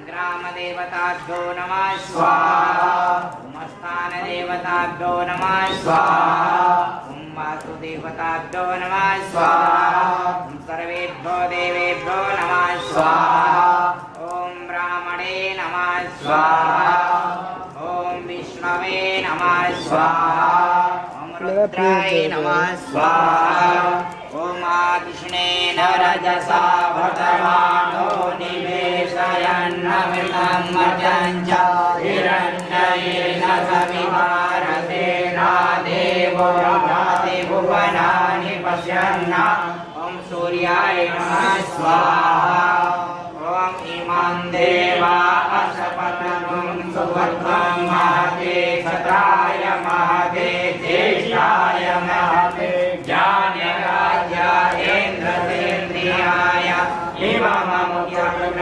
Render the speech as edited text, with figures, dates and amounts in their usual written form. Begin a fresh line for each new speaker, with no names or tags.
ग्रामदेवताभ्यो नमः स्वाहा। स्थानदेवताभ्यो नमः स्वाहा। वासुदेवताभ्यो नमः स्वाहा। सर्वेभ्यो देवेभ्यो नमः स्वाहा। ओम ब्राह्मणे नमः स्वाहा। ओम विष्णवे नमः स्वाहा। ओम रुद्राय नमः स्वाहा। ओम आदिष्णेन रजसा वर्तमानो निवेशयन्नमृतं मर्जञ्च हिरण्येन सवितारतेना देवो याति भुवनानि पश्यन्। ओम सूर्याय नमः स्वाहा। ओम इमं देवा असपत्नं सुवर्धं महते क्षत्राय महते ज्येष्ठाय